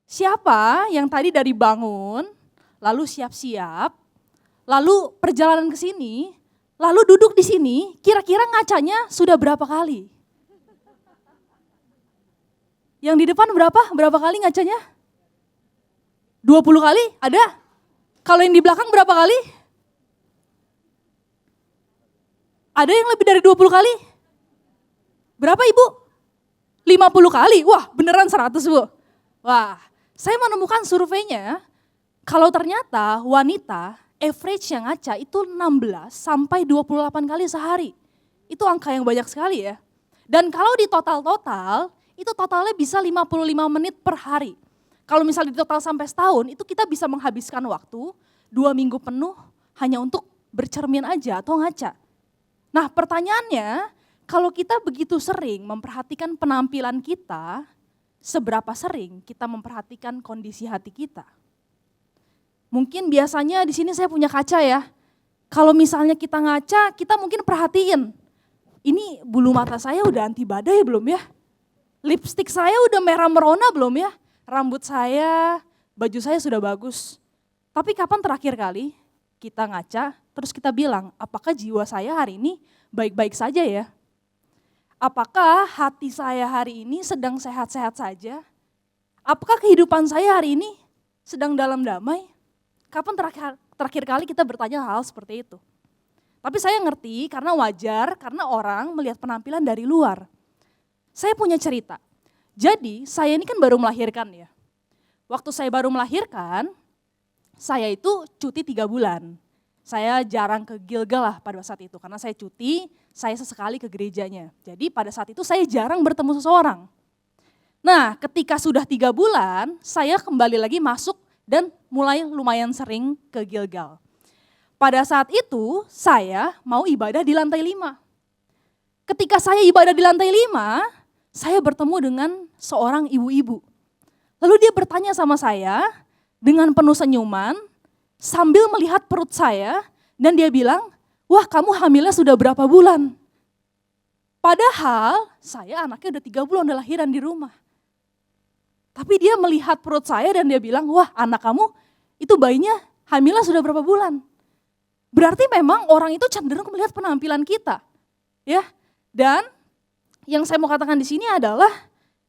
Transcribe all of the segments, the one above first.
Siapa yang tadi dari bangun, lalu siap-siap, lalu perjalanan ke sini, lalu duduk di sini, kira-kira ngacanya sudah berapa kali? Yang di depan berapa? Berapa kali ngacanya? 20 kali? Ada? Kalau yang di belakang berapa kali? Ada yang lebih dari 20 kali? Berapa Ibu? 50 kali? Wah beneran 100 Bu. Wah, saya menemukan surveinya, kalau ternyata wanita average yang ngaca itu 16 sampai 28 kali sehari. Itu angka yang banyak sekali ya. Dan kalau di total-total, itu totalnya bisa 55 menit per hari. Kalau misalnya di total sampai setahun, itu kita bisa menghabiskan waktu 2 minggu penuh hanya untuk bercermin aja atau ngaca. Nah pertanyaannya, kalau kita begitu sering memperhatikan penampilan kita, seberapa sering kita memperhatikan kondisi hati kita? Mungkin biasanya di sini saya punya kaca ya. Kalau misalnya kita ngaca, kita mungkin perhatiin, ini bulu mata saya udah anti badai belum ya? Lipstik saya udah merah merona belum ya? Rambut saya, baju saya sudah bagus. Tapi kapan terakhir kali kita ngaca, terus kita bilang, apakah jiwa saya hari ini baik-baik saja ya? Apakah hati saya hari ini sedang sehat-sehat saja? Apakah kehidupan saya hari ini sedang dalam damai? Kapan terakhir kali kita bertanya hal seperti itu? Tapi saya ngerti karena wajar, karena orang melihat penampilan dari luar. Saya punya cerita. Jadi saya ini kan baru melahirkan ya. Waktu saya baru melahirkan, saya itu cuti 3 bulan. Saya jarang ke Gilgal lah pada saat itu, karena saya cuti, saya sesekali ke gerejanya. Jadi pada saat itu saya jarang bertemu seseorang. Nah ketika sudah 3 bulan, saya kembali lagi masuk dan mulai lumayan sering ke Gilgal. Pada saat itu saya mau ibadah di lantai 5. Ketika saya ibadah di lantai 5, saya bertemu dengan seorang ibu-ibu. Lalu dia bertanya sama saya dengan penuh senyuman, sambil melihat perut saya, dan dia bilang, wah kamu hamilnya sudah berapa bulan? Padahal saya anaknya udah 3 bulan udah lahiran di rumah. Tapi dia melihat perut saya dan dia bilang, wah anak kamu itu bayinya hamilnya sudah berapa bulan? Berarti memang orang itu cenderung melihat penampilan kita. Ya. Dan yang saya mau katakan di sini adalah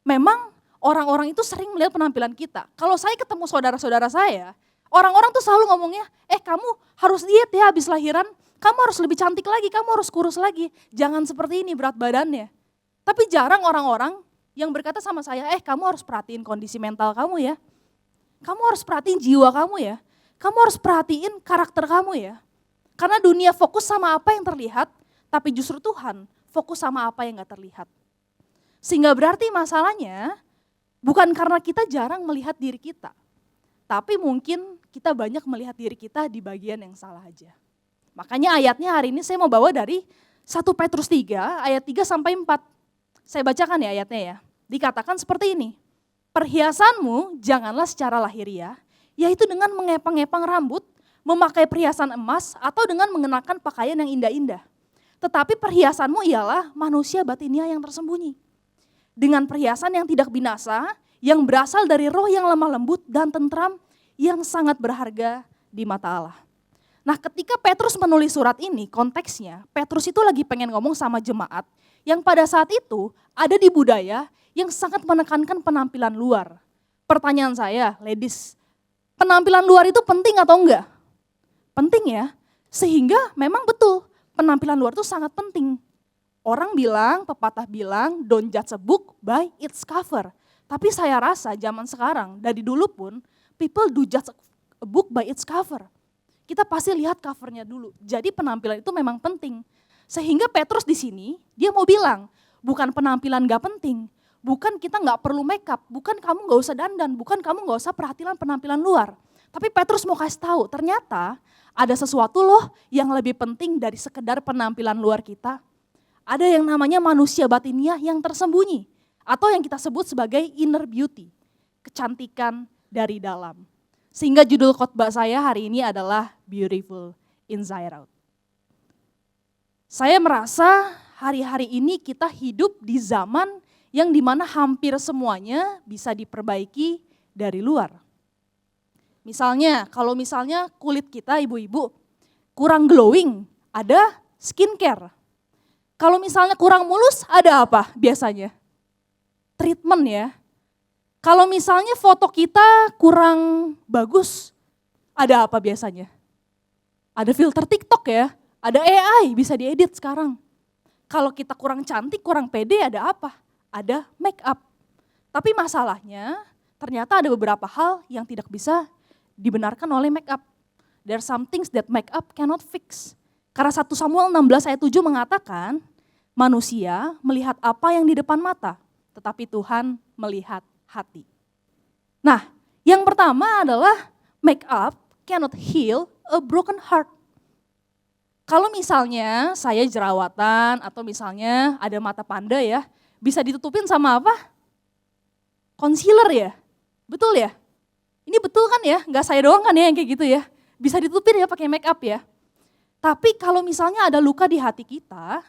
memang orang-orang itu sering melihat penampilan kita. Kalau saya ketemu saudara-saudara saya, orang-orang tuh selalu ngomongnya, kamu harus diet ya habis lahiran, kamu harus lebih cantik lagi, kamu harus kurus lagi. Jangan seperti ini berat badannya. Tapi jarang orang-orang yang berkata sama saya, kamu harus perhatiin kondisi mental kamu ya. Kamu harus perhatiin jiwa kamu ya. Kamu harus perhatiin karakter kamu ya. Karena dunia fokus sama apa yang terlihat, tapi justru Tuhan fokus sama apa yang gak terlihat. Sehingga berarti masalahnya bukan karena kita jarang melihat diri kita, tapi mungkin kita banyak melihat diri kita di bagian yang salah aja. Makanya ayatnya hari ini saya mau bawa dari 1 Petrus 3 ayat 3 sampai 4. Saya bacakan ya ayatnya ya. Dikatakan seperti ini, perhiasanmu janganlah secara lahiriah, yaitu dengan mengepang-epang rambut, memakai perhiasan emas, atau dengan mengenakan pakaian yang indah-indah. Tetapi perhiasanmu ialah manusia batinia yang tersembunyi. Dengan perhiasan yang tidak binasa, yang berasal dari roh yang lemah lembut dan tentram, yang sangat berharga di mata Allah. Nah ketika Petrus menulis surat ini, konteksnya Petrus itu lagi pengen ngomong sama jemaat yang pada saat itu ada di budaya yang sangat menekankan penampilan luar. Pertanyaan saya, ladies, penampilan luar itu penting atau enggak? Penting ya, sehingga memang betul penampilan luar itu sangat penting. Orang bilang, pepatah bilang, don't judge a book by its cover. Tapi saya rasa zaman sekarang, dari dulu pun, people do judge a book by its cover. Kita pasti lihat covernya dulu. Jadi penampilan itu memang penting. Sehingga Petrus di sini, dia mau bilang, bukan penampilan gak penting. Bukan kita gak perlu make up, bukan kamu gak usah dandan, bukan kamu gak usah perhatian penampilan luar. Tapi Petrus mau kasih tahu, ternyata ada sesuatu loh yang lebih penting dari sekedar penampilan luar kita. Ada yang namanya manusia batiniah yang tersembunyi, atau yang kita sebut sebagai inner beauty, kecantikan dari dalam. Sehingga judul khotbah saya hari ini adalah Beautiful Inside Out. Saya merasa hari-hari ini kita hidup di zaman yang dimana hampir semuanya bisa diperbaiki, dari luar. Misalnya, kalau misalnya kulit kita ibu-ibu kurang glowing, ada skincare. Kalau misalnya kurang mulus, ada apa biasanya? Treatment ya. Kalau misalnya foto kita kurang bagus, ada apa biasanya? Ada filter TikTok ya, ada AI bisa diedit sekarang. Kalau kita kurang cantik, kurang pede, ada apa? Ada make up. Tapi masalahnya, ternyata ada beberapa hal yang tidak bisa dibenarkan oleh make up. There are some things that make up cannot fix. Karena 1 Samuel 16 ayat 7 mengatakan, manusia melihat apa yang di depan mata, tetapi Tuhan melihat hati. Nah, yang pertama adalah make up cannot heal a broken heart. Kalau misalnya saya jerawatan atau misalnya ada mata panda ya, bisa ditutupin sama apa? Concealer ya, betul ya? Ini betul kan ya, nggak saya doang kan ya yang kayak gitu ya. Bisa ditutupin ya pakai make up ya. Tapi kalau misalnya ada luka di hati kita,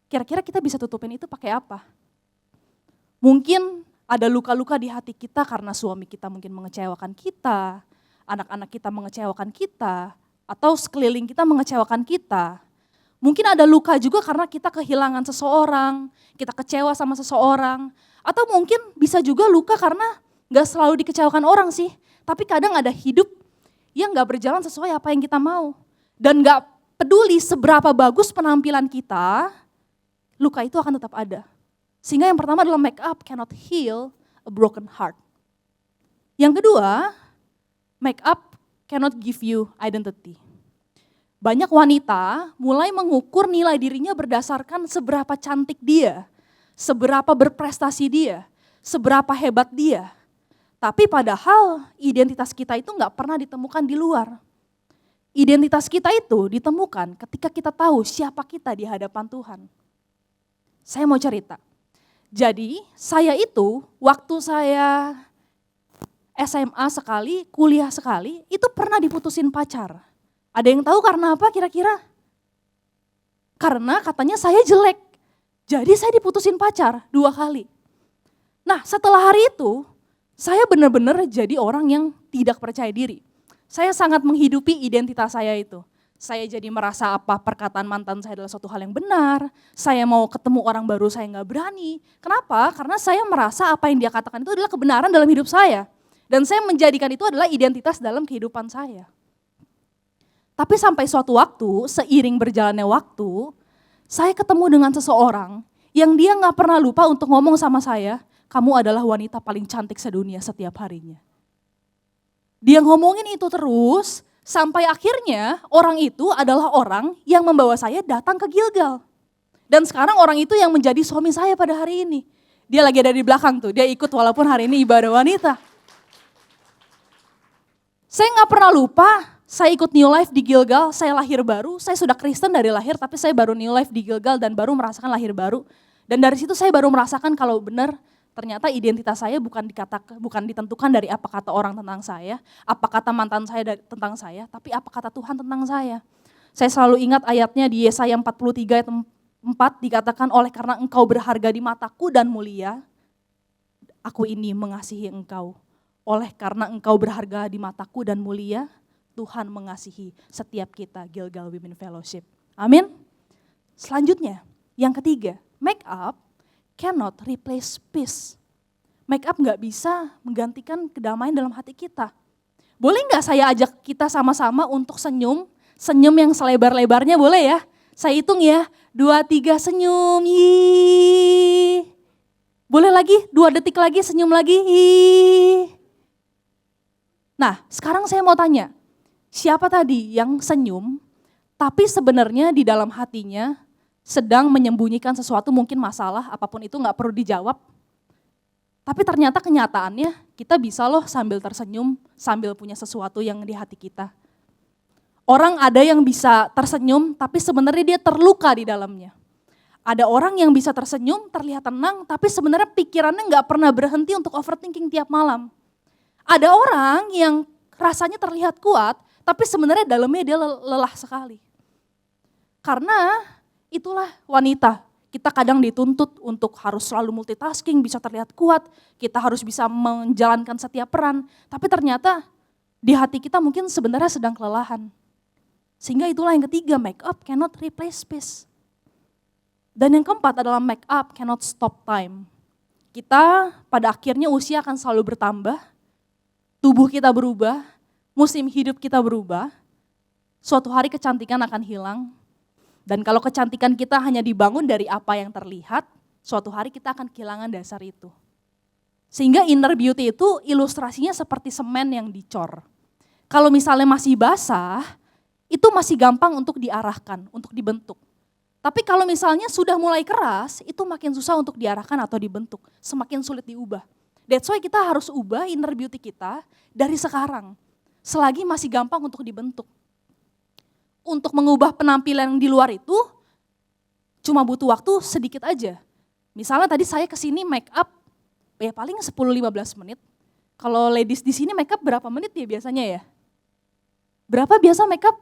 kira-kira kita bisa tutupin itu pakai apa? Mungkin ada luka-luka di hati kita karena suami kita mungkin mengecewakan kita, anak-anak kita mengecewakan kita, atau sekeliling kita mengecewakan kita. Mungkin ada luka juga karena kita kehilangan seseorang, kita kecewa sama seseorang, atau mungkin bisa juga luka karena gak selalu dikecewakan orang sih, tapi kadang ada hidup yang gak berjalan sesuai apa yang kita mau. Dan gak peduli seberapa bagus penampilan kita, luka itu akan tetap ada. Sehingga yang pertama adalah make up cannot heal a broken heart. Yang kedua, make up cannot give you identity. Banyak wanita mulai mengukur nilai dirinya berdasarkan seberapa cantik dia, seberapa berprestasi dia, seberapa hebat dia. Tapi padahal identitas kita itu gak pernah ditemukan di luar. Identitas kita itu ditemukan ketika kita tahu siapa kita di hadapan Tuhan. Saya mau cerita. Jadi saya itu waktu saya SMA sekali, kuliah sekali, itu pernah diputusin pacar. Ada yang tahu karena apa kira-kira? Karena katanya saya jelek. Jadi saya diputusin pacar 2 kali. Nah setelah hari itu, saya benar-benar jadi orang yang tidak percaya diri. Saya sangat menghidupi identitas saya itu. Saya jadi merasa apa perkataan mantan saya adalah suatu hal yang benar. Saya mau ketemu orang baru saya nggak berani. Kenapa? Karena saya merasa apa yang dia katakan itu adalah kebenaran dalam hidup saya. Dan saya menjadikan itu adalah identitas dalam kehidupan saya. Tapi sampai suatu waktu, seiring berjalannya waktu, saya ketemu dengan seseorang yang dia nggak pernah lupa untuk ngomong sama saya, kamu adalah wanita paling cantik sedunia setiap harinya. Dia ngomongin itu terus, sampai akhirnya orang itu adalah orang yang membawa saya datang ke Gilgal. Dan sekarang orang itu yang menjadi suami saya pada hari ini. Dia lagi ada di belakang tuh, dia ikut walaupun hari ini ibadah wanita. Saya nggak pernah lupa, saya ikut New Life di Gilgal, saya lahir baru, saya sudah Kristen dari lahir tapi saya baru New Life di Gilgal dan baru merasakan lahir baru. Dan dari situ saya baru merasakan kalau benar ternyata identitas saya bukan ditentukan dari apa kata orang tentang saya, apa kata mantan saya tentang saya, tapi apa kata Tuhan tentang saya. Saya selalu ingat ayatnya di Yesaya 43 ayat 4 dikatakan oleh karena engkau berharga di mataku dan mulia, aku ini mengasihi engkau. Oleh karena engkau berharga di mataku dan mulia, Tuhan mengasihi setiap kita Gilgal Women Fellowship. Amin. Selanjutnya, yang ketiga, make up cannot replace peace. Make up gak bisa menggantikan kedamaian dalam hati kita. Boleh gak saya ajak kita sama-sama untuk senyum? Senyum yang selebar-lebarnya boleh ya? Saya hitung ya, 2, 3 senyum. Yii. Boleh lagi? 2 detik lagi senyum lagi. Yii. Nah sekarang saya mau tanya, siapa tadi yang senyum tapi sebenarnya di dalam hatinya sedang menyembunyikan sesuatu, mungkin masalah, apapun itu gak perlu dijawab. Tapi ternyata kenyataannya kita bisa loh sambil tersenyum, sambil punya sesuatu yang di hati kita. Orang ada yang bisa tersenyum tapi sebenarnya dia terluka di dalamnya. Ada orang yang bisa tersenyum, terlihat tenang, tapi sebenarnya pikirannya gak pernah berhenti untuk overthinking tiap malam. Ada orang yang rasanya terlihat kuat, tapi sebenarnya dalamnya dia lelah sekali. Karena itulah wanita, Kita kadang dituntut untuk harus selalu multitasking, bisa terlihat kuat, kita harus bisa menjalankan setiap peran, tapi ternyata di hati kita mungkin sebenarnya sedang kelelahan. Sehingga itulah yang ketiga, make up cannot replace peace. Dan yang keempat adalah make up cannot stop time. Kita pada akhirnya usia akan selalu bertambah, tubuh kita berubah, musim hidup kita berubah, suatu hari kecantikan akan hilang. Dan kalau kecantikan kita hanya dibangun dari apa yang terlihat, suatu hari kita akan kehilangan dasar itu. Sehingga inner beauty itu ilustrasinya seperti semen yang dicor. Kalau misalnya masih basah, itu masih gampang untuk diarahkan, untuk dibentuk. Tapi kalau misalnya sudah mulai keras, itu makin susah untuk diarahkan atau dibentuk, semakin sulit diubah. That's why kita harus ubah inner beauty kita dari sekarang, selagi masih gampang untuk dibentuk. Untuk mengubah penampilan yang di luar itu cuma butuh waktu sedikit aja. Misalnya tadi saya kesini make up ya paling 10-15 menit. Kalau ladies di sini make up berapa menit ya biasanya ya? Berapa biasa make up?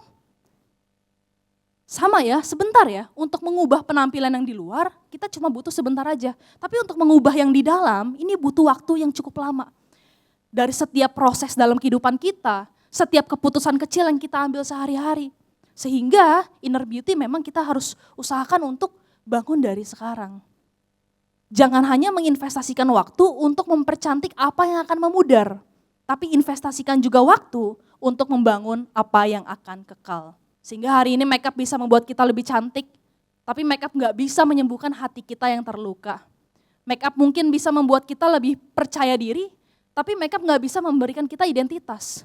Sama ya, sebentar ya. Untuk mengubah penampilan yang di luar kita cuma butuh sebentar aja. Tapi untuk mengubah yang di dalam ini butuh waktu yang cukup lama. Dari setiap proses dalam kehidupan kita, setiap keputusan kecil yang kita ambil sehari-hari. Sehingga inner beauty memang kita harus usahakan untuk bangun dari sekarang. Jangan hanya menginvestasikan waktu untuk mempercantik apa yang akan memudar. Tapi investasikan juga waktu untuk membangun apa yang akan kekal. Sehingga hari ini makeup bisa membuat kita lebih cantik. Tapi makeup gak bisa menyembuhkan hati kita yang terluka. Makeup mungkin bisa membuat kita lebih percaya diri. Tapi makeup gak bisa memberikan kita identitas.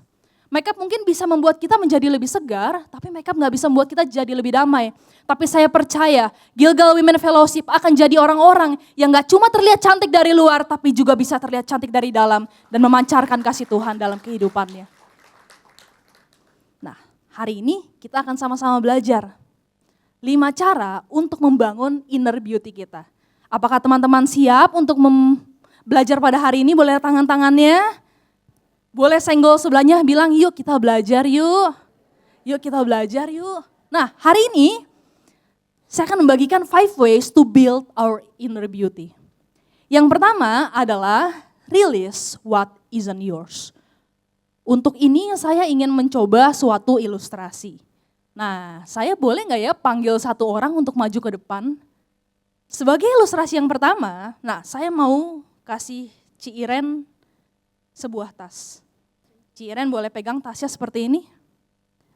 Makeup mungkin bisa membuat kita menjadi lebih segar, tapi makeup gak bisa membuat kita jadi lebih damai. Tapi saya percaya Gilgal Women Fellowship akan jadi orang-orang yang gak cuma terlihat cantik dari luar, tapi juga bisa terlihat cantik dari dalam dan memancarkan kasih Tuhan dalam kehidupannya. Nah, hari ini kita akan sama-sama belajar 5 cara untuk membangun inner beauty kita. Apakah teman-teman siap untuk belajar pada hari ini? Boleh tangan-tangannya? Boleh senggol sebelahnya bilang yuk kita belajar yuk. Yuk kita belajar yuk. Nah hari ini saya akan membagikan 5 ways to build our inner beauty. Yang pertama adalah release what isn't yours. Untuk ini saya ingin mencoba suatu ilustrasi. Nah saya boleh gak ya panggil satu orang untuk maju ke depan. Sebagai ilustrasi yang pertama, nah saya mau kasih Ci Iren sebuah tas. Ci Iren boleh pegang tasnya seperti ini?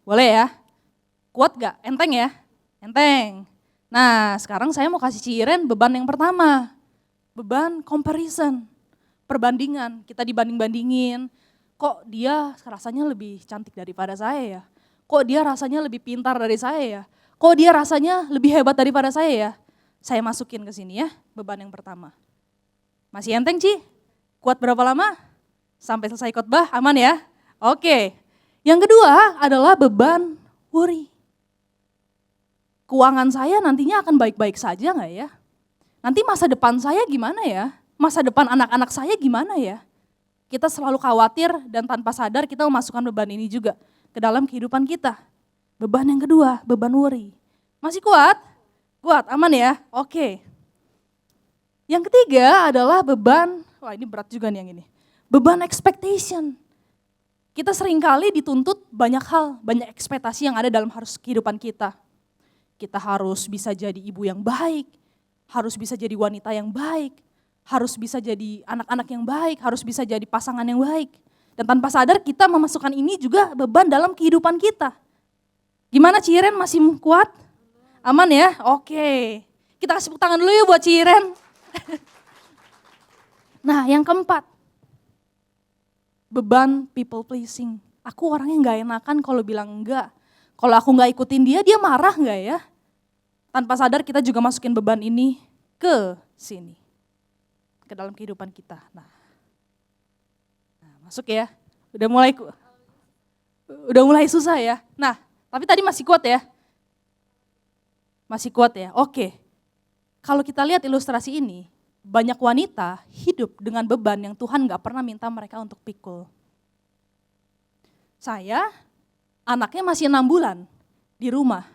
Boleh ya? Kuat gak? Enteng ya? Enteng. Nah sekarang saya mau kasih Ci Iren beban yang pertama. Beban comparison, perbandingan. Kita dibanding-bandingin, kok dia rasanya lebih cantik daripada saya ya? Kok dia rasanya lebih pintar dari saya ya? Kok dia rasanya lebih hebat daripada saya ya? Saya masukin ke sini ya, beban yang pertama. Masih enteng Ci? Kuat berapa lama? Sampai selesai khotbah, aman ya? Oke. Yang kedua adalah beban worry. Keuangan saya nantinya akan baik-baik saja nggak ya? Nanti masa depan saya gimana ya? Masa depan anak-anak saya gimana ya? Kita selalu khawatir dan tanpa sadar kita memasukkan beban ini juga ke dalam kehidupan kita. Beban yang kedua, beban worry. Masih kuat? Kuat, aman ya? Oke. Yang ketiga adalah beban, wah ini berat juga nih yang ini. Beban expectation. Kita seringkali dituntut banyak hal, banyak ekspektasi yang ada dalam harus kehidupan kita. Kita harus bisa jadi ibu yang baik, harus bisa jadi wanita yang baik, harus bisa jadi anak-anak yang baik, harus bisa jadi pasangan yang baik. Dan tanpa sadar kita memasukkan ini juga beban dalam kehidupan kita. Gimana Ci Iren, masih kuat? Aman ya? Oke. Kita kasih tepuk tangan dulu ya buat Ci Iren. Nah yang keempat, beban people pleasing. Aku orangnya gak enakan kalau bilang enggak. Kalau aku gak ikutin dia, dia marah gak ya? Tanpa sadar kita juga masukin beban ini ke sini. Ke dalam kehidupan kita. Nah masuk ya. Udah mulai susah ya. Nah tapi tadi masih kuat ya? Masih kuat ya? Oke. Kalau kita lihat ilustrasi ini, banyak wanita hidup dengan beban yang Tuhan gak pernah minta mereka untuk pikul. Saya, anaknya masih 6 bulan di rumah.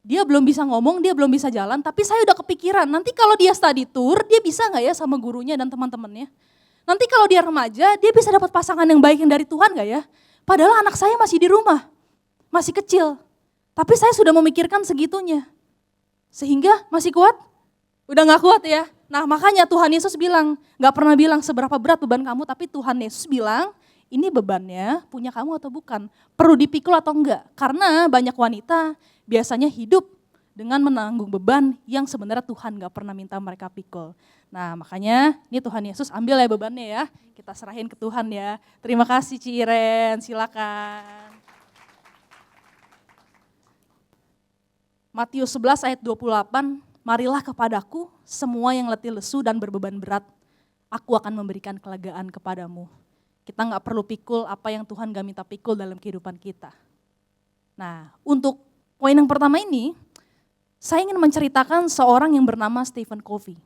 dia belum bisa ngomong, dia belum bisa jalan, tapi saya udah kepikiran, nanti kalau dia study tour, dia bisa gak ya sama gurunya dan teman-temannya? Nanti kalau dia remaja, dia bisa dapat pasangan yang baik yang dari Tuhan gak ya? Padahal anak saya masih di rumah, masih kecil. Tapi saya sudah memikirkan segitunya. Sehingga masih kuat? Udah gak kuat ya? Nah makanya Tuhan Yesus bilang, gak pernah bilang seberapa berat beban kamu, tapi Tuhan Yesus bilang, ini bebannya punya kamu atau bukan? Perlu dipikul atau enggak? Karena banyak wanita biasanya hidup dengan menanggung beban yang sebenarnya Tuhan gak pernah minta mereka pikul. Nah makanya ini Tuhan Yesus ambil ya bebannya ya, kita serahin ke Tuhan ya. Terima kasih Ci Iren, silakan. Matius 11 ayat 28, marilah kepadaku semua yang letih lesu dan berbeban berat, aku akan memberikan kelegaan kepadamu. Kita gak perlu pikul apa yang Tuhan gak minta pikul dalam kehidupan kita. Nah untuk poin yang pertama ini, saya ingin menceritakan seorang yang bernama Stephen Covey.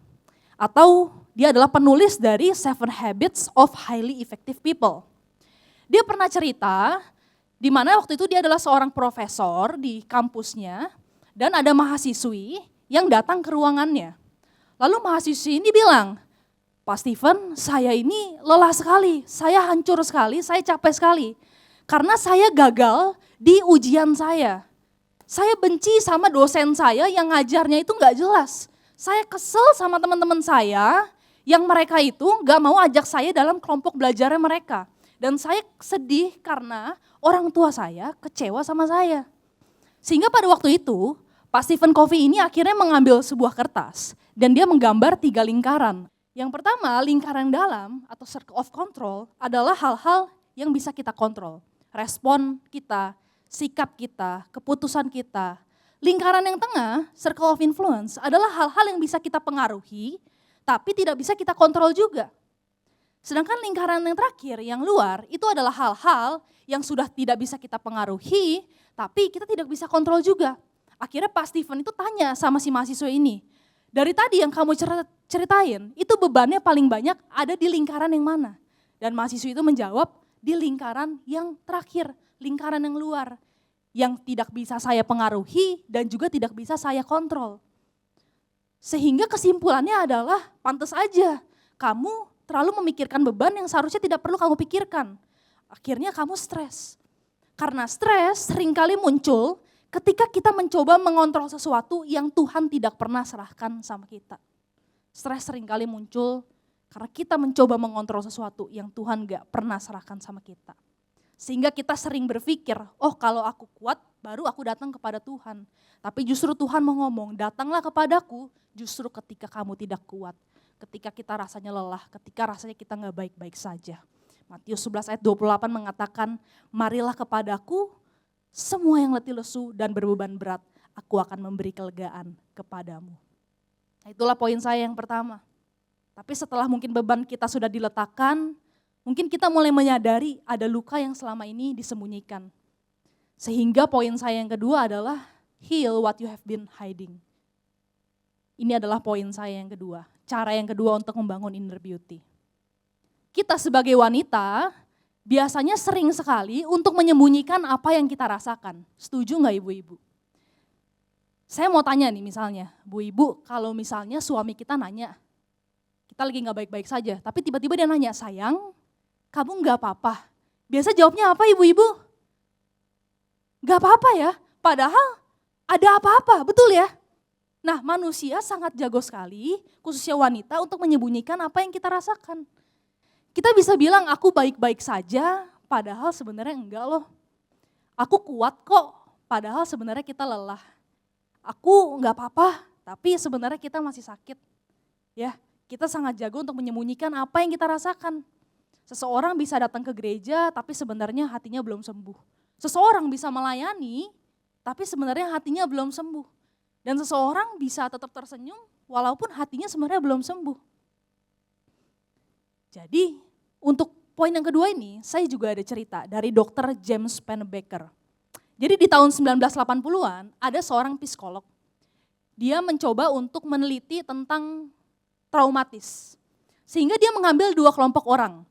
Atau dia adalah penulis dari 7 Habits of Highly Effective People. Dia pernah cerita, di mana waktu itu dia adalah seorang profesor di kampusnya, dan ada mahasiswi yang datang ke ruangannya. Lalu mahasiswi ini bilang, Pak Stephen, saya ini lelah sekali, saya hancur sekali, saya capek sekali. Karena saya gagal di ujian saya. Saya benci sama dosen saya yang ngajarnya itu gak jelas. Saya kesel sama teman-teman saya yang mereka itu gak mau ajak saya dalam kelompok belajarnya mereka. Dan saya sedih karena orang tua saya kecewa sama saya. Sehingga pada waktu itu, Pak Stephen Covey ini akhirnya mengambil sebuah kertas dan dia menggambar 3 lingkaran. Yang pertama, lingkaran dalam atau circle of control adalah hal-hal yang bisa kita kontrol. Respon kita, sikap kita, keputusan kita. Lingkaran yang tengah, circle of influence, adalah hal-hal yang bisa kita pengaruhi, tapi tidak bisa kita kontrol juga. Sedangkan lingkaran yang terakhir, yang luar, itu adalah hal-hal yang sudah tidak bisa kita pengaruhi, tapi kita tidak bisa kontrol juga. Akhirnya Pak Stephen itu tanya sama si mahasiswa ini, dari tadi yang kamu ceritain, itu bebannya paling banyak ada di lingkaran yang mana? Dan mahasiswa itu menjawab, di lingkaran yang terakhir, lingkaran yang luar. Yang tidak bisa saya pengaruhi dan juga tidak bisa saya kontrol. Sehingga kesimpulannya adalah, pantas aja kamu terlalu memikirkan beban yang seharusnya tidak perlu kamu pikirkan. Akhirnya kamu stres. Karena stres seringkali muncul ketika kita mencoba mengontrol sesuatu yang Tuhan tidak pernah serahkan sama kita. Stres seringkali muncul karena kita mencoba mengontrol sesuatu yang Tuhan gak pernah serahkan sama kita. Sehingga kita sering berpikir, oh kalau aku kuat baru aku datang kepada Tuhan. Tapi justru Tuhan mau ngomong, datanglah kepadaku justru ketika kamu tidak kuat. Ketika kita rasanya lelah, ketika rasanya kita gak baik-baik saja. Matius 11 ayat 28 mengatakan, marilah kepadaku semua yang letih lesu dan berbeban berat, aku akan memberi kelegaan kepadamu. Nah, itulah poin saya yang pertama. Tapi setelah mungkin beban kita sudah diletakkan, mungkin kita mulai menyadari ada luka yang selama ini disembunyikan. Sehingga poin saya yang kedua adalah heal what you have been hiding. Ini adalah poin saya yang kedua, cara yang kedua untuk membangun inner beauty. Kita sebagai wanita biasanya sering sekali untuk menyembunyikan apa yang kita rasakan. Setuju nggak ibu-ibu? Saya mau tanya nih misalnya, Bu Ibu, kalau misalnya suami kita nanya, kita lagi nggak baik-baik saja, tapi tiba-tiba dia nanya, sayang, kamu nggak apa-apa. Biasa jawabnya apa ibu-ibu? Nggak apa-apa ya, padahal ada apa-apa, betul ya? Nah manusia sangat jago sekali, khususnya wanita, untuk menyembunyikan apa yang kita rasakan. Kita bisa bilang aku baik-baik saja, padahal sebenarnya enggak loh. Aku kuat kok, padahal sebenarnya kita lelah. Aku enggak apa-apa, tapi sebenarnya kita masih sakit. Ya, kita sangat jago untuk menyembunyikan apa yang kita rasakan. Seseorang bisa datang ke gereja, tapi sebenarnya hatinya belum sembuh. Seseorang bisa melayani, tapi sebenarnya hatinya belum sembuh. Dan seseorang bisa tetap tersenyum, walaupun hatinya sebenarnya belum sembuh. Jadi untuk poin yang kedua ini, saya juga ada cerita dari Dr. James Pennebaker. Jadi di tahun 1980-an ada seorang psikolog. Dia mencoba untuk meneliti tentang traumatis. Sehingga dia mengambil 2 kelompok orang.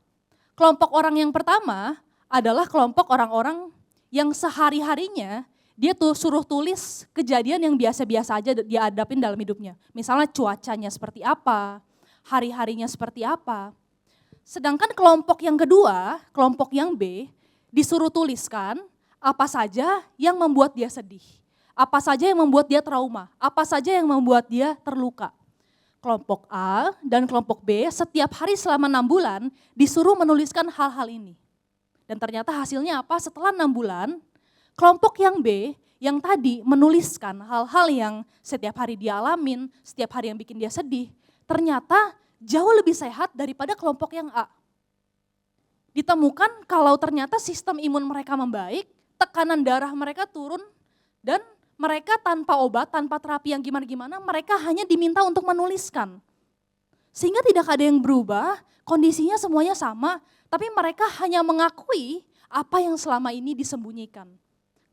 Kelompok orang yang pertama adalah kelompok orang-orang yang sehari-harinya Dia tuh suruh tulis kejadian yang biasa-biasa aja dia hadapin dalam hidupnya. Misalnya cuacanya seperti apa, hari-harinya seperti apa. Sedangkan kelompok yang kedua, kelompok yang B, disuruh tuliskan apa saja yang membuat dia sedih. Apa saja yang membuat dia trauma, apa saja yang membuat dia terluka. Kelompok A dan kelompok B setiap hari selama 6 bulan disuruh menuliskan hal-hal ini. Dan ternyata hasilnya apa? Setelah 6 bulan, kelompok yang B yang tadi menuliskan hal-hal yang setiap hari dia alamin, setiap hari yang bikin dia sedih, ternyata jauh lebih sehat daripada kelompok yang A. Ditemukan kalau ternyata sistem imun mereka membaik, tekanan darah mereka turun, dan mereka tanpa obat, tanpa terapi yang gimana-gimana, mereka hanya diminta untuk menuliskan. Sehingga tidak ada yang berubah, kondisinya semuanya sama, tapi mereka hanya mengakui apa yang selama ini disembunyikan.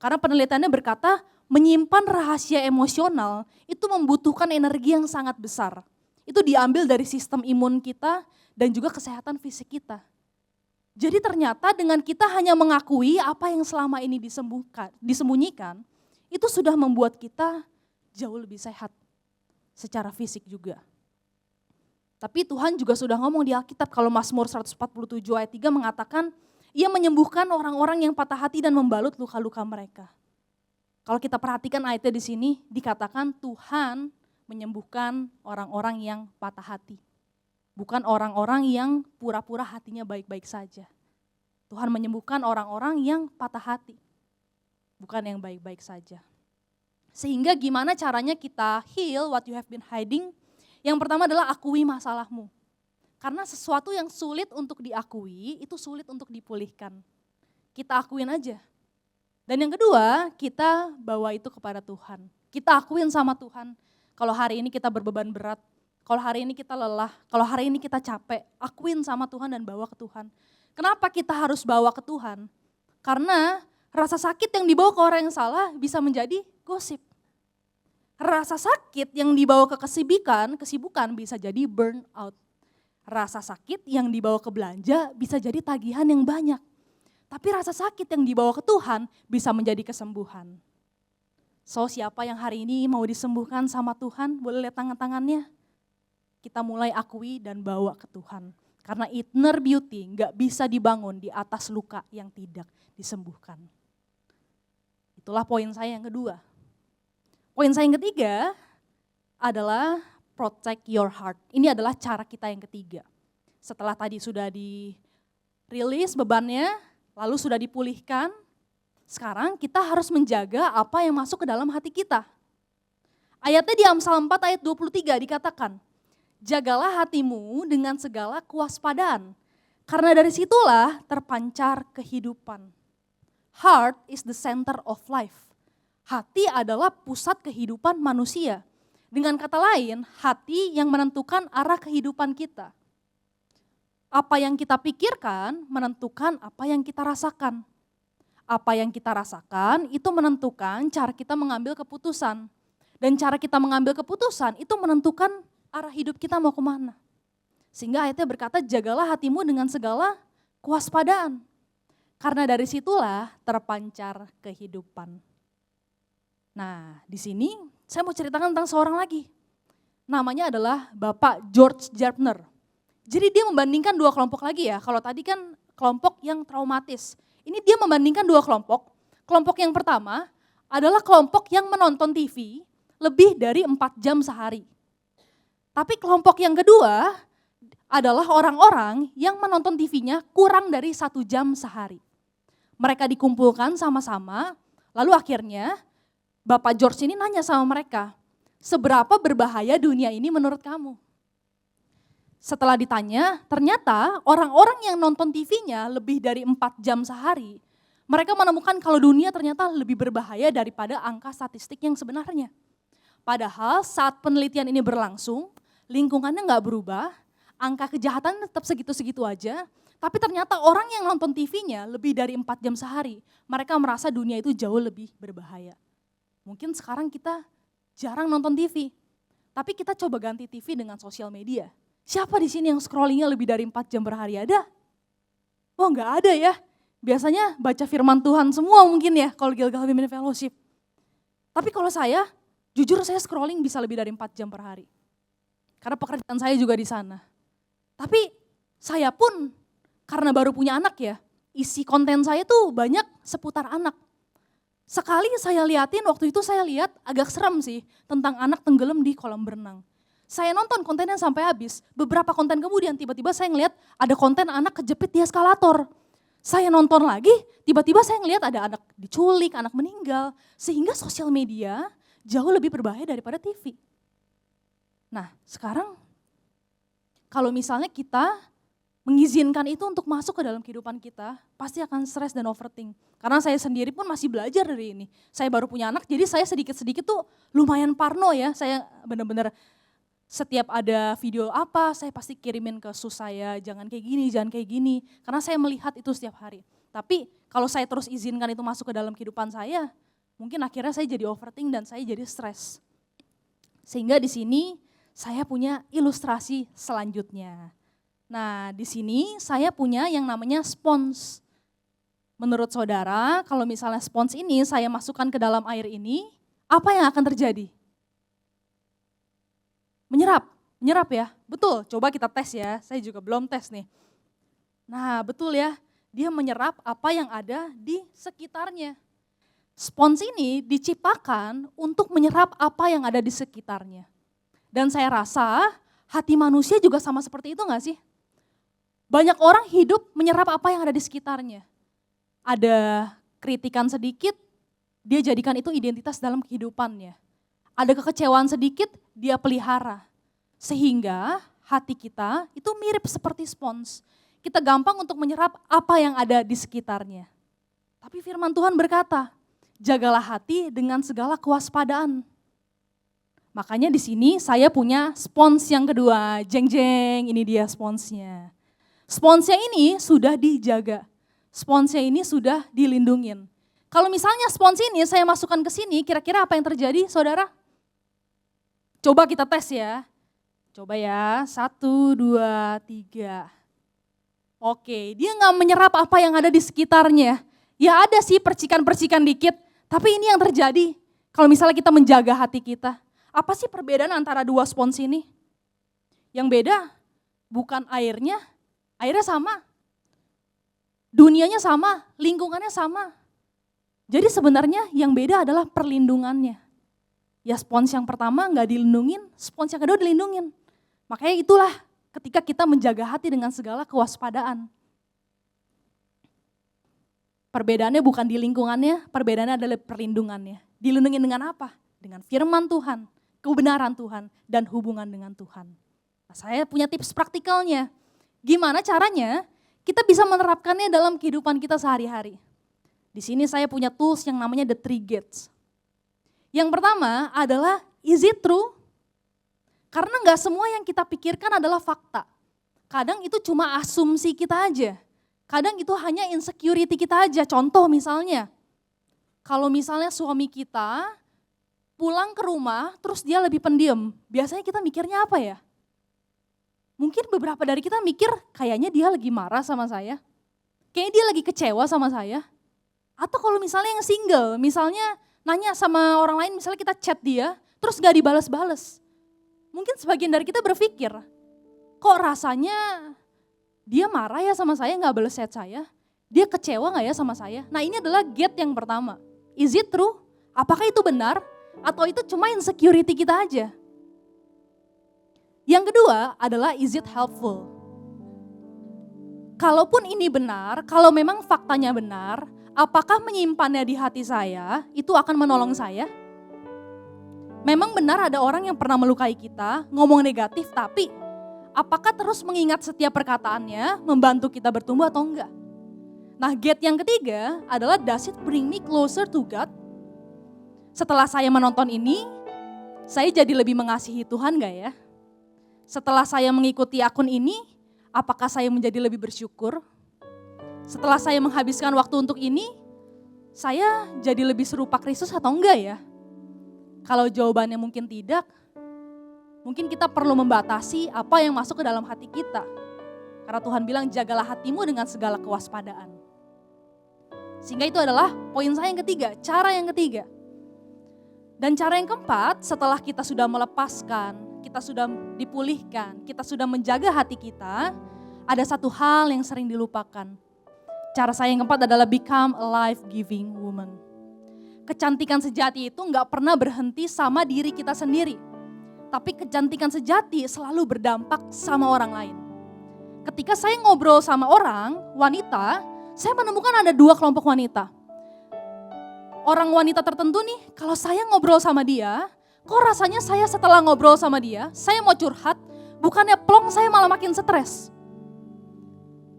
Karena penelitiannya berkata, menyimpan rahasia emosional itu membutuhkan energi yang sangat besar. Itu diambil dari sistem imun kita dan juga kesehatan fisik kita. Jadi ternyata dengan kita hanya mengakui apa yang selama ini disembunyikan, itu sudah membuat kita jauh lebih sehat secara fisik juga. Tapi Tuhan juga sudah ngomong di Alkitab, kalau Mazmur 147 ayat 3 mengatakan, Ia menyembuhkan orang-orang yang patah hati dan membalut luka-luka mereka. Kalau kita perhatikan ayatnya di sini, dikatakan Tuhan menyembuhkan orang-orang yang patah hati. Bukan orang-orang yang pura-pura hatinya baik-baik saja. Tuhan menyembuhkan orang-orang yang patah hati. Bukan yang baik-baik saja. Sehingga gimana caranya kita heal what you have been hiding? Yang pertama adalah akui masalahmu. Karena sesuatu yang sulit untuk diakui, itu sulit untuk dipulihkan. Kita akuin aja. Dan yang kedua, kita bawa itu kepada Tuhan. Kita akuin sama Tuhan, kalau hari ini kita berbeban berat, kalau hari ini kita lelah, kalau hari ini kita capek, akuin sama Tuhan dan bawa ke Tuhan. Kenapa kita harus bawa ke Tuhan? Karena rasa sakit yang dibawa ke orang yang salah bisa menjadi gosip. Rasa sakit yang dibawa ke kesibukan bisa jadi burnout. Rasa sakit yang dibawa ke belanja bisa jadi tagihan yang banyak. Tapi rasa sakit yang dibawa ke Tuhan bisa menjadi kesembuhan. So siapa yang hari ini mau disembuhkan sama Tuhan, boleh lihat tangan-tangannya. Kita mulai akui dan bawa ke Tuhan. Karena inner beauty gak bisa dibangun di atas luka yang tidak disembuhkan. Itulah poin saya yang kedua. Poin saya yang ketiga adalah protect your heart. Ini adalah cara kita yang ketiga. Setelah tadi sudah dirilis bebannya, lalu sudah dipulihkan, sekarang kita harus menjaga apa yang masuk ke dalam hati kita. Ayatnya di Amsal 4 ayat 23 dikatakan, jagalah hatimu dengan segala kewaspadaan, karena dari situlah terpancar kehidupan. Heart is the center of life. Hati adalah pusat kehidupan manusia. Dengan kata lain, hati yang menentukan arah kehidupan kita. Apa yang kita pikirkan menentukan apa yang kita rasakan. Apa yang kita rasakan itu menentukan cara kita mengambil keputusan. Dan cara kita mengambil keputusan itu menentukan arah hidup kita mau kemana. Sehingga ayatnya berkata, jagalah hatimu dengan segala kewaspadaan. Karena dari situlah terpancar kehidupan. Nah, di sini saya mau ceritakan tentang seorang lagi. Namanya adalah Bapak George Gardner. Jadi dia membandingkan dua kelompok lagi ya. Kalau tadi kan kelompok yang traumatis. Ini dia membandingkan dua kelompok. Kelompok yang pertama adalah kelompok yang menonton TV lebih dari 4 jam sehari. Tapi kelompok yang kedua adalah orang-orang yang menonton TV-nya kurang dari 1 jam sehari. Mereka dikumpulkan sama-sama, lalu akhirnya Bapak George ini nanya sama mereka, seberapa berbahaya dunia ini menurut kamu? Setelah ditanya, ternyata orang-orang yang nonton TV-nya lebih dari 4 jam sehari, mereka menemukan kalau dunia ternyata lebih berbahaya daripada angka statistik yang sebenarnya. Padahal saat penelitian ini berlangsung, lingkungannya nggak berubah, angka kejahatan tetap segitu-segitu aja, tapi ternyata orang yang nonton TV-nya lebih dari 4 jam sehari, mereka merasa dunia itu jauh lebih berbahaya. Mungkin sekarang kita jarang nonton TV, tapi kita coba ganti TV dengan sosial media. Siapa di sini yang scrollingnya lebih dari 4 jam per hari ada? Oh nggak ada ya, biasanya baca firman Tuhan semua mungkin ya kalau Gilgal Women Fellowship. Tapi kalau saya, jujur saya scrolling bisa lebih dari 4 jam per hari. Karena pekerjaan saya juga di sana. Tapi saya pun karena baru punya anak ya, isi konten saya tuh banyak seputar anak. Sekali saya liatin, waktu itu saya lihat agak serem sih, tentang anak tenggelam di kolam berenang. Saya nonton kontennya sampai habis, beberapa konten kemudian tiba-tiba saya ngeliat ada konten anak kejepit di eskalator. Saya nonton lagi, tiba-tiba saya ngeliat ada anak diculik, anak meninggal. Sehingga sosial media jauh lebih berbahaya daripada TV. Nah sekarang kalau misalnya kita mengizinkan itu untuk masuk ke dalam kehidupan kita, pasti akan stres dan overthink. Karena saya sendiri pun masih belajar dari ini. Saya baru punya anak, jadi saya sedikit-sedikit tuh lumayan parno ya. Saya benar-benar setiap ada video apa, saya pasti kirimin ke sus saya, jangan kayak gini, jangan kayak gini. Karena saya melihat itu setiap hari. Tapi kalau saya terus izinkan itu masuk ke dalam kehidupan saya, mungkin akhirnya saya jadi overthink dan saya jadi stres. Sehingga di sini saya punya ilustrasi selanjutnya. Nah, di sini saya punya yang namanya spons. Menurut saudara, kalau misalnya spons ini saya masukkan ke dalam air ini, apa yang akan terjadi? Menyerap ya? Betul, coba kita tes ya, saya juga belum tes nih. Nah, betul ya, dia menyerap apa yang ada di sekitarnya. Spons ini diciptakan untuk menyerap apa yang ada di sekitarnya. Dan saya rasa hati manusia juga sama seperti itu gak sih? Banyak orang hidup menyerap apa yang ada di sekitarnya. Ada kritikan sedikit, dia jadikan itu identitas dalam kehidupannya. Ada kekecewaan sedikit, dia pelihara. Sehingga hati kita itu mirip seperti spons. Kita gampang untuk menyerap apa yang ada di sekitarnya. Tapi firman Tuhan berkata, jagalah hati dengan segala kewaspadaan. Makanya di sini saya punya spons yang kedua. Jeng jeng, ini dia sponsnya. Sponsnya ini sudah dijaga. Sponsnya ini sudah dilindungin. Kalau misalnya spons ini saya masukkan ke sini, kira-kira apa yang terjadi, saudara? Coba kita tes ya. Coba ya, 1, 2, 3. Oke, dia nggak menyerap apa yang ada di sekitarnya. Ya ada sih percikan-percikan dikit, tapi ini yang terjadi. Kalau misalnya kita menjaga hati kita, apa sih perbedaan antara dua spons ini? Yang beda bukan airnya sama. Dunianya sama, lingkungannya sama. Jadi sebenarnya yang beda adalah perlindungannya. Ya spons yang pertama nggak dilindungin, spons yang kedua dilindungin. Makanya itulah ketika kita menjaga hati dengan segala kewaspadaan. Perbedaannya bukan di lingkungannya, perbedaannya adalah perlindungannya. Dilindungi dengan apa? Dengan firman Tuhan, kebenaran Tuhan, dan hubungan dengan Tuhan. Nah, saya punya tips praktikalnya. Gimana caranya kita bisa menerapkannya dalam kehidupan kita sehari-hari. Di sini saya punya tools yang namanya The 3 Gates. Yang pertama adalah, is it true? Karena nggak semua yang kita pikirkan adalah fakta. Kadang itu cuma asumsi kita aja. Kadang itu hanya insecurity kita aja. Contoh misalnya, kalau misalnya suami kita pulang ke rumah terus dia lebih pendiam. Biasanya kita mikirnya apa ya? Mungkin beberapa dari kita mikir kayaknya dia lagi marah sama saya. Kayaknya dia lagi kecewa sama saya. Atau kalau misalnya yang single, misalnya nanya sama orang lain, misalnya kita chat dia, terus gak dibales-bales. Mungkin sebagian dari kita berpikir, kok rasanya dia marah ya sama saya, gak bales chat saya? Dia kecewa gak ya sama saya? Nah ini adalah gate yang pertama. Is it true? Apakah itu benar? Atau itu cuma insecurity kita aja? Yang kedua adalah, is it helpful? Kalaupun ini benar, kalau memang faktanya benar, apakah menyimpannya di hati saya itu akan menolong saya? Memang benar ada orang yang pernah melukai kita, ngomong negatif, tapi apakah terus mengingat setiap perkataannya membantu kita bertumbuh atau enggak? Nah, gate yang ketiga adalah, does it bring me closer to God? Setelah saya menonton ini, saya jadi lebih mengasihi Tuhan enggak ya? Setelah saya mengikuti akun ini, apakah saya menjadi lebih bersyukur? Setelah saya menghabiskan waktu untuk ini, saya jadi lebih serupa Kristus atau enggak ya? Kalau jawabannya mungkin tidak, mungkin kita perlu membatasi apa yang masuk ke dalam hati kita. Karena Tuhan bilang, jagalah hatimu dengan segala kewaspadaan. Sehingga itu adalah poin saya yang ketiga, cara yang ketiga. Dan cara yang keempat, setelah kita sudah melepaskan, kita sudah dipulihkan, kita sudah menjaga hati kita, ada satu hal yang sering dilupakan. Cara saya yang keempat adalah become a life-giving woman. Kecantikan sejati itu gak pernah berhenti sama diri kita sendiri. Tapi kecantikan sejati selalu berdampak sama orang lain. Ketika saya ngobrol sama orang, wanita, saya menemukan ada dua kelompok wanita. Orang wanita tertentu nih, kalau saya ngobrol sama dia, kok rasanya saya setelah ngobrol sama dia, saya mau curhat, bukannya plong saya malah makin stres.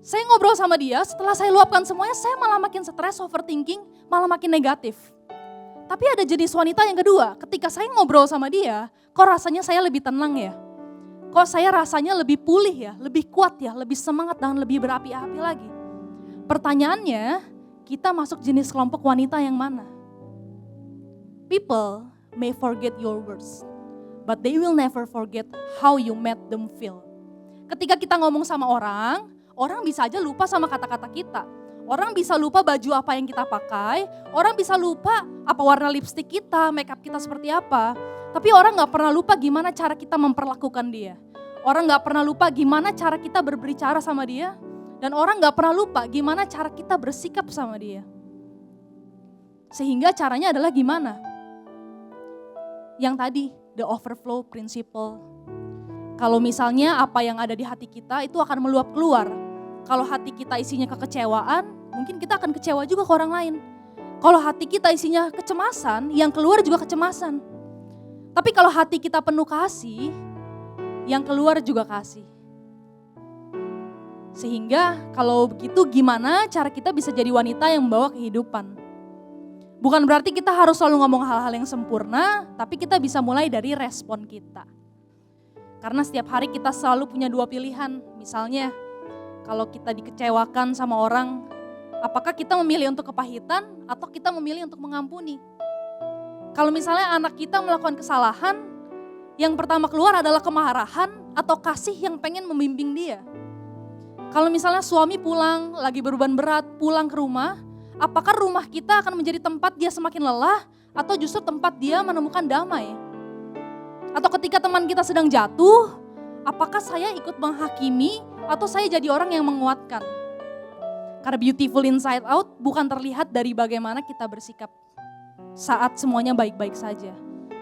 Saya ngobrol sama dia, setelah saya luapkan semuanya, saya malah makin stres, overthinking, malah makin negatif. Tapi ada jenis wanita yang kedua, ketika saya ngobrol sama dia, kok rasanya saya lebih tenang ya? Kok saya rasanya lebih pulih ya, lebih kuat ya, lebih semangat dan lebih berapi-api lagi. Pertanyaannya, kita masuk jenis kelompok wanita yang mana? People may forget your words, but they will never forget how you made them feel. Ketika kita ngomong sama orang, orang bisa aja lupa sama kata-kata kita. Orang bisa lupa baju apa yang kita pakai, orang bisa lupa apa warna lipstik kita, makeup kita seperti apa. Tapi orang gak pernah lupa gimana cara kita memperlakukan dia. Orang gak pernah lupa gimana cara kita berbicara sama dia. Dan orang gak pernah lupa gimana cara kita bersikap sama dia. Sehingga caranya adalah gimana? Yang tadi, the overflow principle. Kalau misalnya apa yang ada di hati kita itu akan meluap keluar. Kalau hati kita isinya kekecewaan, mungkin kita akan kecewa juga ke orang lain. Kalau hati kita isinya kecemasan, yang keluar juga kecemasan. Tapi kalau hati kita penuh kasih, yang keluar juga kasih. Sehingga kalau begitu gimana cara kita bisa jadi wanita yang membawa kehidupan? Bukan berarti kita harus selalu ngomong hal-hal yang sempurna, tapi kita bisa mulai dari respon kita. Karena setiap hari kita selalu punya dua pilihan. Misalnya, kalau kita dikecewakan sama orang, apakah kita memilih untuk kepahitan atau kita memilih untuk mengampuni? Kalau misalnya anak kita melakukan kesalahan, yang pertama keluar adalah kemarahan atau kasih yang pengen membimbing dia. Kalau misalnya suami pulang, lagi beban berat, pulang ke rumah, apakah rumah kita akan menjadi tempat dia semakin lelah atau justru tempat dia menemukan damai? Atau ketika teman kita sedang jatuh, apakah saya ikut menghakimi atau saya jadi orang yang menguatkan? Karena beautiful inside out bukan terlihat dari bagaimana kita bersikap saat semuanya baik-baik saja.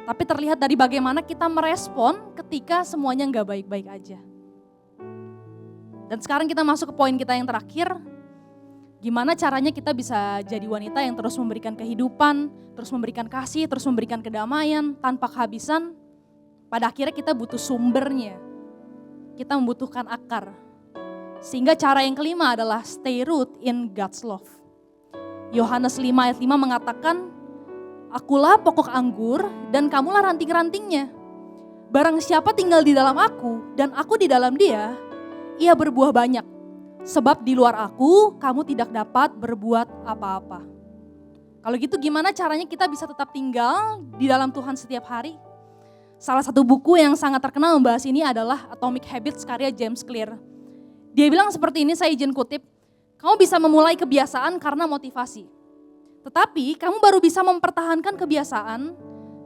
Tapi terlihat dari bagaimana kita merespon ketika semuanya gak baik-baik aja. Dan sekarang kita masuk ke poin kita yang terakhir. Gimana caranya kita bisa jadi wanita yang terus memberikan kehidupan, terus memberikan kasih, terus memberikan kedamaian tanpa kehabisan. Pada akhirnya kita butuh sumbernya. Kita membutuhkan akar. Sehingga cara yang kelima adalah stay root in God's love. Yohanes 5 ayat 5 mengatakan, akulah pokok anggur dan kamulah ranting-rantingnya. Barang siapa tinggal di dalam aku dan aku di dalam dia, ia berbuah banyak. Sebab di luar aku, kamu tidak dapat berbuat apa-apa. Kalau gitu gimana caranya kita bisa tetap tinggal di dalam Tuhan setiap hari? Salah satu buku yang sangat terkenal membahas ini adalah Atomic Habits karya James Clear. Dia bilang seperti ini, saya izin kutip, kamu bisa memulai kebiasaan karena motivasi. Tetapi kamu baru bisa mempertahankan kebiasaan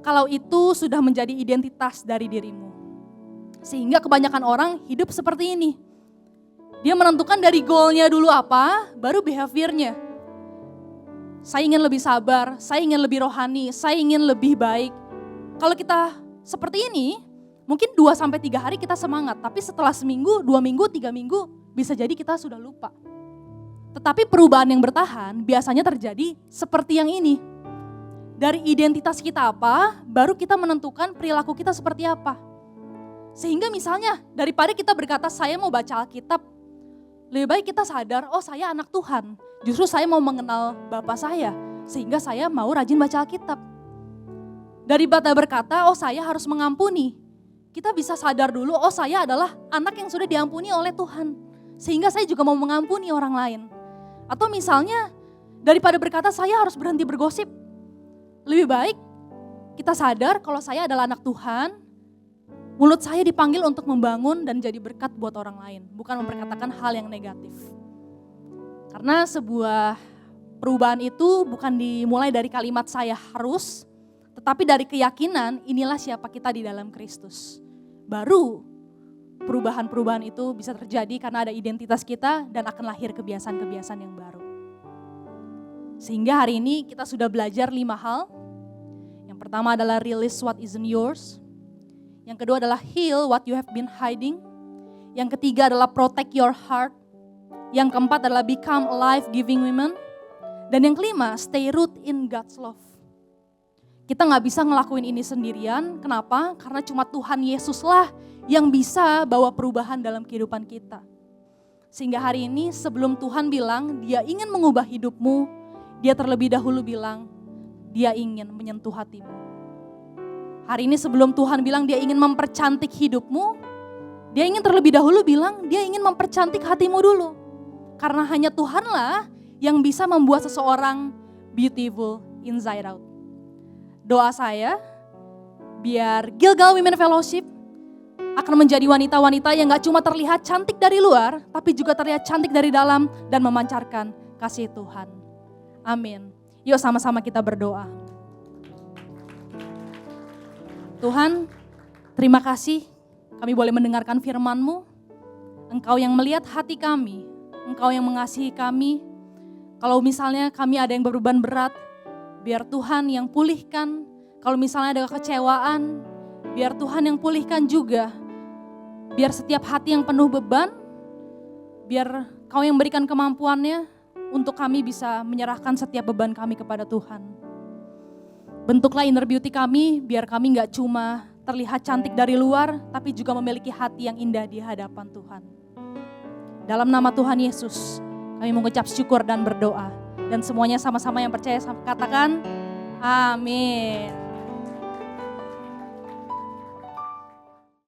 kalau itu sudah menjadi identitas dari dirimu. Sehingga kebanyakan orang hidup seperti ini. Dia menentukan dari goalnya dulu apa, baru behaviornya. Saya ingin lebih sabar, saya ingin lebih rohani, saya ingin lebih baik. Kalau kita seperti ini, mungkin 2-3 hari kita semangat, tapi setelah seminggu, 2 minggu, 3 minggu, bisa jadi kita sudah lupa. Tetapi perubahan yang bertahan biasanya terjadi seperti yang ini. Dari identitas kita apa, baru kita menentukan perilaku kita seperti apa. Sehingga misalnya daripada kita berkata saya mau baca Alkitab, lebih baik kita sadar, oh saya anak Tuhan. Justru saya mau mengenal Bapa saya, sehingga saya mau rajin baca Alkitab. Daripada berkata, oh saya harus mengampuni. Kita bisa sadar dulu, oh saya adalah anak yang sudah diampuni oleh Tuhan. Sehingga saya juga mau mengampuni orang lain. Atau misalnya, daripada berkata saya harus berhenti bergosip. Lebih baik kita sadar kalau saya adalah anak Tuhan, mulut saya dipanggil untuk membangun dan jadi berkat buat orang lain, bukan memperkatakan hal yang negatif. Karena sebuah perubahan itu bukan dimulai dari kalimat saya harus, Tetapi dari keyakinan, inilah siapa kita di dalam Kristus. Baru perubahan-perubahan itu bisa terjadi karena ada identitas kita dan akan lahir kebiasaan-kebiasaan yang baru. Sehingga hari ini kita sudah belajar 5 hal. Yang pertama adalah release what isn't yours. Yang kedua adalah heal what you have been hiding. Yang ketiga adalah protect your heart. Yang keempat adalah become a life-giving women. Dan yang kelima, stay root in God's love. Kita gak bisa ngelakuin ini sendirian. Kenapa? Karena cuma Tuhan Yesuslah yang bisa bawa perubahan dalam kehidupan kita. Sehingga hari ini sebelum Tuhan bilang Dia ingin mengubah hidupmu, Dia terlebih dahulu bilang Dia ingin menyentuh hatimu. Hari ini sebelum Tuhan bilang Dia ingin mempercantik hidupmu, Dia ingin terlebih dahulu bilang Dia ingin mempercantik hatimu dulu. Karena hanya Tuhanlah yang bisa membuat seseorang beautiful inside out. Doa saya, biar Gilgal Women Fellowship akan menjadi wanita-wanita yang gak cuma terlihat cantik dari luar, tapi juga terlihat cantik dari dalam dan memancarkan kasih Tuhan. Amin. Yuk sama-sama kita berdoa. Tuhan, terima kasih kami boleh mendengarkan firman-Mu. Engkau yang melihat hati kami, Engkau yang mengasihi kami. Kalau misalnya kami ada yang beban berat, biar Tuhan yang pulihkan. Kalau misalnya ada kekecewaan, biar Tuhan yang pulihkan juga. Biar setiap hati yang penuh beban, biar Kau yang berikan kemampuannya untuk kami bisa menyerahkan setiap beban kami kepada Tuhan. Bentuklah inner beauty kami, biar kami gak cuma terlihat cantik dari luar, tapi juga memiliki hati yang indah di hadapan Tuhan. Dalam nama Tuhan Yesus, kami mengucap syukur dan berdoa. Dan semuanya sama-sama yang percaya katakan, amin.